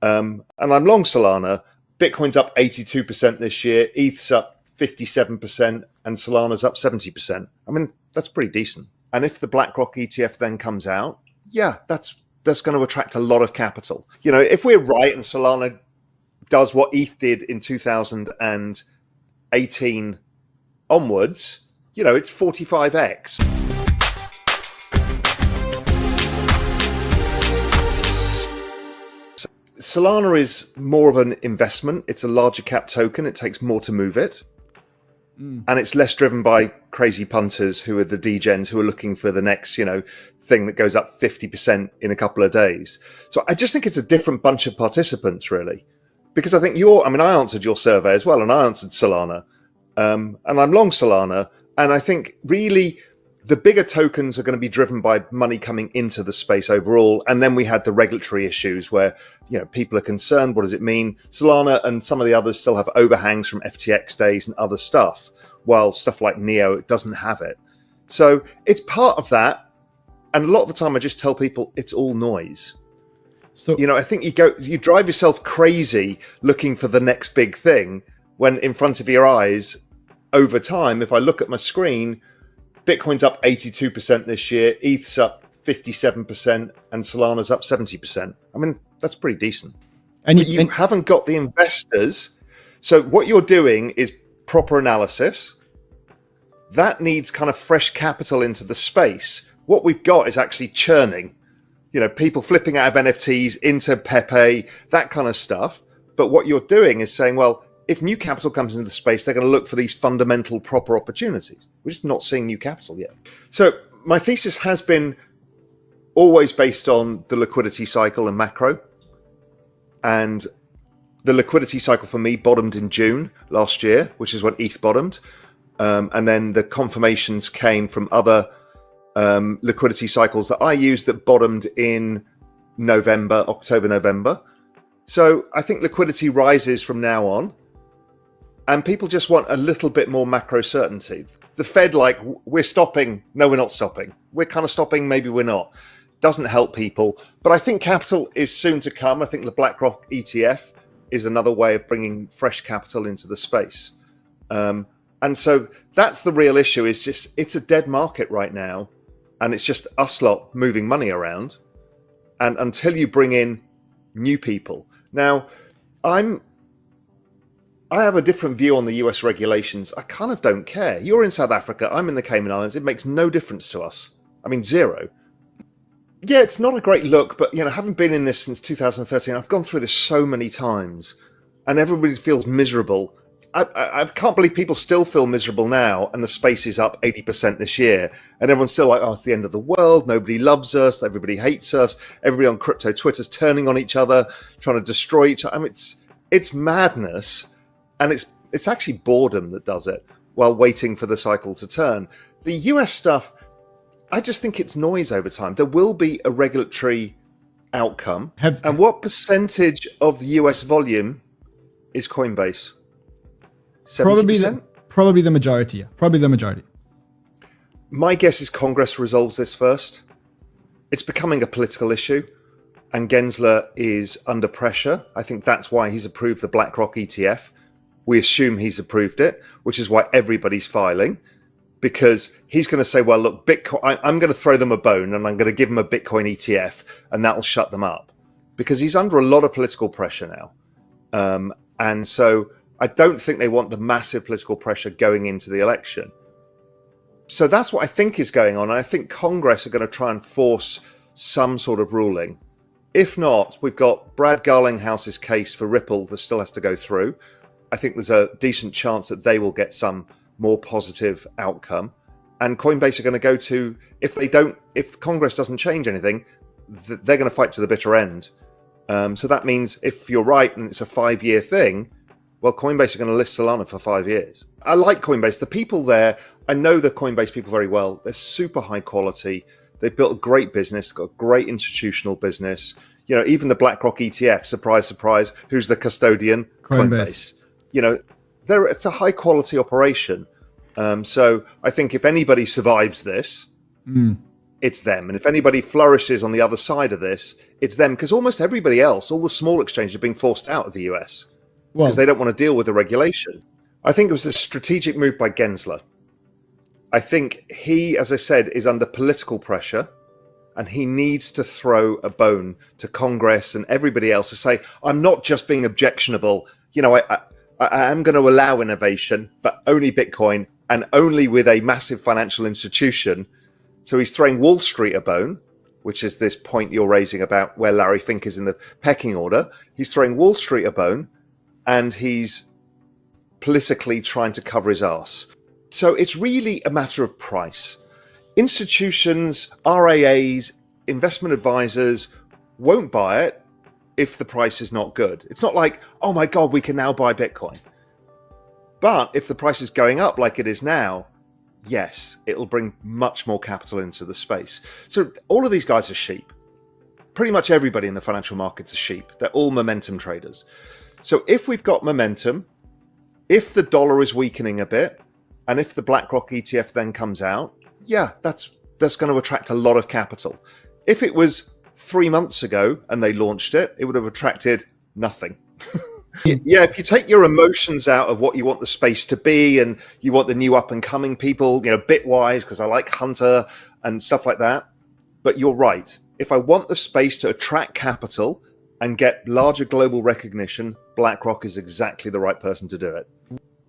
And I'm long Solana. Bitcoin's up 82% this year. ETH's up 57%, and Solana's up 70%. I mean, that's pretty decent. And if the BlackRock ETF then comes out, yeah, that's going to attract a lot of capital. You know, if we're right and Solana does what ETH did in 2018 onwards, you know, it's 45x. Solana is more of an investment. It's a larger cap token. It takes more to move it. And it's less driven by crazy punters who are the degens who are looking for the next, you know, thing that goes up 50% in a couple of days. So I just think it's a different bunch of participants, really. Because I think I answered your survey as well, and I answered Solana. And I'm long Solana. And I think really the bigger tokens are going to be driven by money coming into the space overall. And then we had the regulatory issues where, you know, people are concerned. What does it mean? Solana and some of the others still have overhangs from FTX days and other stuff, while stuff like Neo doesn't have it. So it's part of that. And a lot of the time I just tell people it's all noise. So, you know, I think you drive yourself crazy looking for the next big thing when in front of your eyes over time, if I look at my screen, Bitcoin's up 82% this year, ETH's up 57%, and Solana's up 70%. I mean, that's pretty decent. And you haven't got the investors. So what you're doing is proper analysis. That needs kind of fresh capital into the space. What we've got is actually churning. You know, people flipping out of NFTs into Pepe, that kind of stuff. But what you're doing is saying, well, if new capital comes into the space, they're going to look for these fundamental proper opportunities. We're just not seeing new capital yet. So my thesis has been always based on the liquidity cycle and macro. And the liquidity cycle for me bottomed in June last year, which is when ETH bottomed. And then the confirmations came from other liquidity cycles that I used that bottomed in October, November. So I think liquidity rises from now on. And people just want a little bit more macro certainty. The Fed, we're stopping. No, we're not stopping. We're kind of stopping. Maybe we're not. Doesn't help people. But I think capital is soon to come. I think the BlackRock ETF is another way of bringing fresh capital into the space. And so that's the real issue. It's a dead market right now. And it's just us lot moving money around. And until you bring in new people. Now, I have a different view on the US regulations. I kind of don't care. You're in South Africa. I'm in the Cayman Islands. It makes no difference to us. I mean, zero. Yeah, it's not a great look, but, you know, having been in this since 2013, I've gone through this so many times and everybody feels miserable. I can't believe people still feel miserable now and the space is up 80% this year. And everyone's still like, oh, it's the end of the world. Nobody loves us. Everybody hates us. Everybody on crypto Twitter's turning on each other, trying to destroy each other. I mean, it's madness. And it's actually boredom that does it while waiting for the cycle to turn. The US stuff, I just think it's noise over time. There will be a regulatory outcome. And what percentage of the US volume is Coinbase? 70%? Probably the majority, yeah. Probably the majority. My guess is Congress resolves this first. It's becoming a political issue. And Gensler is under pressure. I think that's why he's approved the BlackRock ETF. We assume he's approved it, which is why everybody's filing, because he's going to say, well, look, Bitcoin, I'm going to throw them a bone and I'm going to give them a Bitcoin ETF and that'll shut them up, because he's under a lot of political pressure now. And so I don't think they want the massive political pressure going into the election. So that's what I think is going on. And I think Congress are going to try and force some sort of ruling. If not, we've got Brad Garlinghouse's case for Ripple that still has to go through. I think there's a decent chance that they will get some more positive outcome. And Coinbase are going to go to, if Congress doesn't change anything, they're going to fight to the bitter end. So that means if you're right and it's a 5-year thing, well, Coinbase are going to list Solana for 5 years. I like Coinbase. The people there, I know the Coinbase people very well. They're super high quality. They've built a great business, got a great institutional business. You know, even the BlackRock ETF, surprise, surprise, who's the custodian? Coinbase. You know, it's a high quality operation. So I think if anybody survives this, it's them. And if anybody flourishes on the other side of this, it's them, because almost everybody else, all the small exchanges, are being forced out of the US because they don't want to deal with the regulation. I think it was a strategic move by Gensler. I think he, as I said, is under political pressure, and he needs to throw a bone to Congress and everybody else to say, I'm not just being objectionable. You know, I am going to allow innovation, but only Bitcoin and only with a massive financial institution. So he's throwing Wall Street a bone, which is this point you're raising about where Larry Fink is in the pecking order. He's throwing Wall Street a bone, and he's politically trying to cover his arse. So it's really a matter of price. Institutions, RAAs, investment advisors won't buy it if the price is not good. It's not like, oh my God, we can now buy Bitcoin. But if the price is going up like it is now, yes, it'll bring much more capital into the space. So all of these guys are sheep. Pretty much everybody in the financial markets are sheep. They're all momentum traders. So if we've got momentum, if the dollar is weakening a bit, and if the BlackRock ETF then comes out, yeah, that's going to attract a lot of capital. If it was 3 months ago and they launched it, it would have attracted nothing. Yeah, if you take your emotions out of what you want the space to be, and you want the new up and coming people, you know, Bitwise, because I like Hunter and stuff like that. But you're right. If I want the space to attract capital and get larger global recognition, BlackRock is exactly the right person to do it.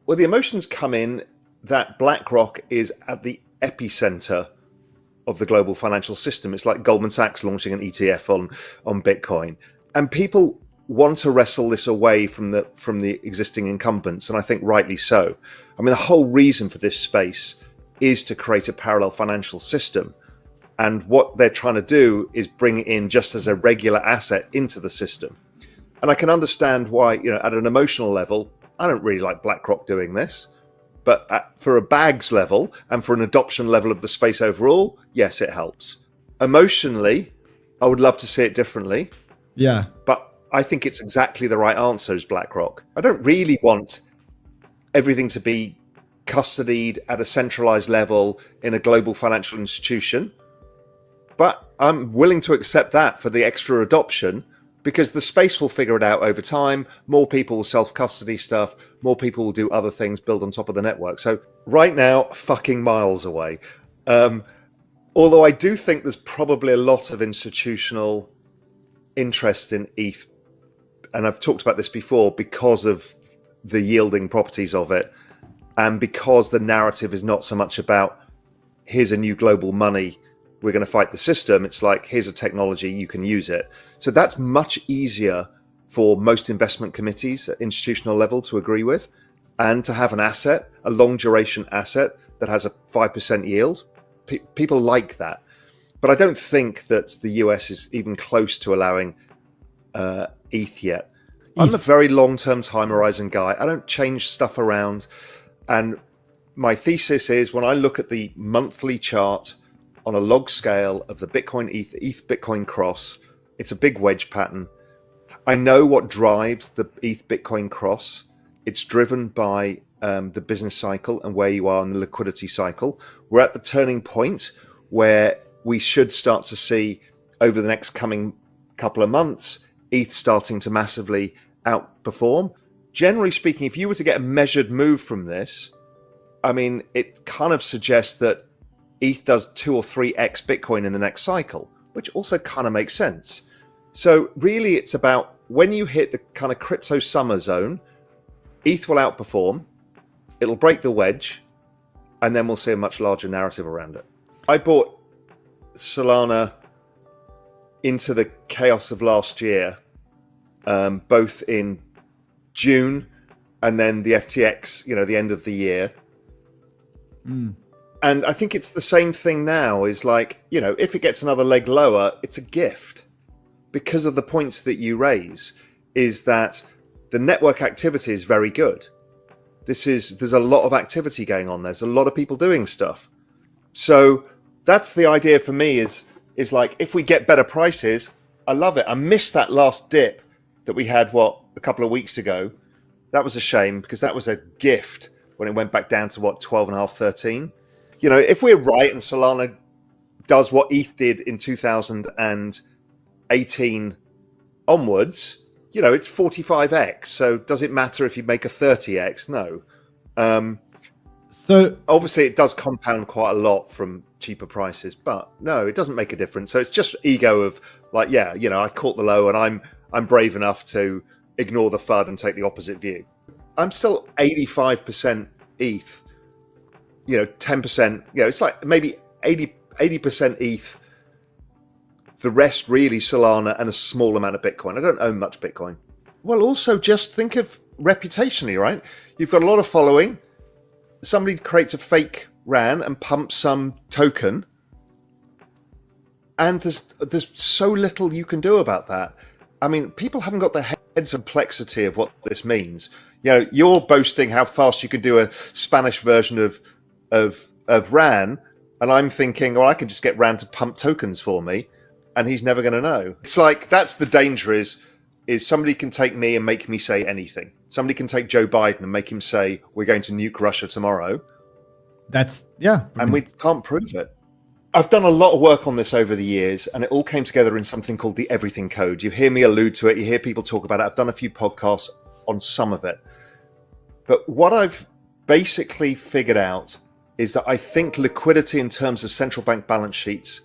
Well, the emotions come in that BlackRock is at the epicenter of the global financial system. It's like Goldman Sachs launching an ETF on Bitcoin, and people want to wrestle this away from the existing incumbents, and I think rightly so. I mean, the whole reason for this space is to create a parallel financial system, and what they're trying to do is bring it in just as a regular asset into the system. And I can understand why, you know, at an emotional level, I don't really like BlackRock doing this. But for a bags level and for an adoption level of the space overall, yes, it helps. Emotionally, I would love to see it differently. Yeah. But I think it's exactly the right answer as BlackRock. I don't really want everything to be custodied at a centralized level in a global financial institution. But I'm willing to accept that for the extra adoption, because the space will figure it out over time. More people will self-custody stuff. More people will do other things, build on top of the network. So right now, fucking miles away. Although I do think there's probably a lot of institutional interest in ETH. And I've talked about this before, because of the yielding properties of it. And because the narrative is not so much about, here's a new global money, we're going to fight the system. It's like, here's a technology, you can use it. So that's much easier for most investment committees at institutional level to agree with, and to have an asset, a long duration asset that has a 5% yield. People like that. But I don't think that the US is even close to allowing ETH yet. I'm a very long-term time horizon guy. I don't change stuff around. And my thesis is, when I look at the monthly chart on a log scale of the Bitcoin ETH Bitcoin cross, it's a big wedge pattern. I know what drives the ETH Bitcoin cross. It's driven by the business cycle and where you are in the liquidity cycle. We're at the turning point where we should start to see, over the next coming couple of months, ETH starting to massively outperform. Generally speaking, if you were to get a measured move from this, I mean, it kind of suggests that ETH does 2 or 3x Bitcoin in the next cycle, which also kind of makes sense. So really, it's about, when you hit the kind of crypto summer zone, ETH will outperform, it'll break the wedge, and then we'll see a much larger narrative around it. I bought Solana into the chaos of last year, both in June and then the FTX, you know, the end of the year. And I think it's the same thing now, is like, you know, if it gets another leg lower, it's a gift, because of the points that you raise, is that the network activity is very good. There's a lot of activity going on. There's a lot of people doing stuff. So that's the idea for me, is like, if we get better prices, I love it. I missed that last dip that we had, a couple of weeks ago. That was a shame, because that was a gift when it went back down to 12.5, 13. You know, if we're right and Solana does what ETH did in 2018 onwards, it's 45x. So does it matter if you make a 30x? No. So obviously it does compound quite a lot from cheaper prices, but no, it doesn't make a difference. So it's just ego of like, I caught the low and I'm brave enough to ignore the FUD and take the opposite view. I'm still 85% ETH, 10%, it's like maybe 80% ETH, the rest really Solana and a small amount of Bitcoin. I don't own much Bitcoin. Well, also just think of reputationally, right? You've got a lot of following. Somebody creates a fake RAN and pumps some token, and there's so little you can do about that. I mean, people haven't got their heads complexity of what this means. You're boasting how fast you can do a Spanish version of RAN, and I'm thinking, well, I can just get RAN to pump tokens for me, and he's never going to know. It's like that's the danger is somebody can take me and make me say anything. Somebody can take Joe Biden and make him say, we're going to nuke Russia tomorrow. And we can't prove it. I've done a lot of work on this over the years, and it all came together in something called the Everything Code. You hear me allude to it. You hear people talk about it. I've done a few podcasts on some of it. But what I've basically figured out is that I think liquidity in terms of central bank balance sheets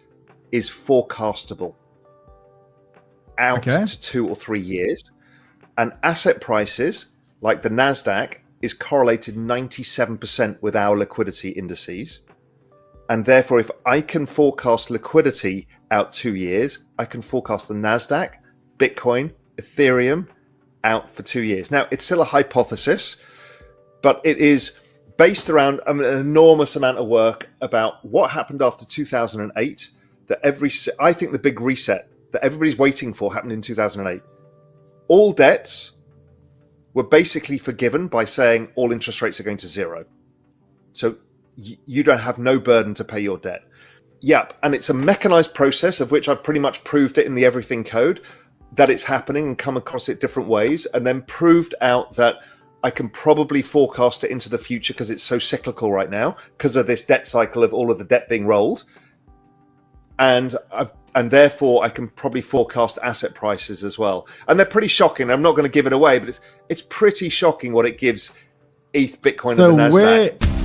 is forecastable out to 2 or 3 years. And asset prices, like the NASDAQ, is correlated 97% with our liquidity indices. And therefore, if I can forecast liquidity out 2 years, I can forecast the NASDAQ, Bitcoin, Ethereum out for 2 years. Now, it's still a hypothesis, but it is based around an enormous amount of work about what happened after 2008, I think the big reset that everybody's waiting for happened in 2008. All debts were basically forgiven by saying all interest rates are going to zero. So you don't have no burden to pay your debt. Yep, and it's a mechanized process of which I've pretty much proved it in the Everything Code, that it's happening and come across it different ways, and then proved out that I can probably forecast it into the future because it's so cyclical right now because of this debt cycle of all of the debt being rolled. And therefore I can probably forecast asset prices as well. And they're pretty shocking. I'm not going to give it away, but it's pretty shocking what it gives ETH, Bitcoin, and the NASDAQ.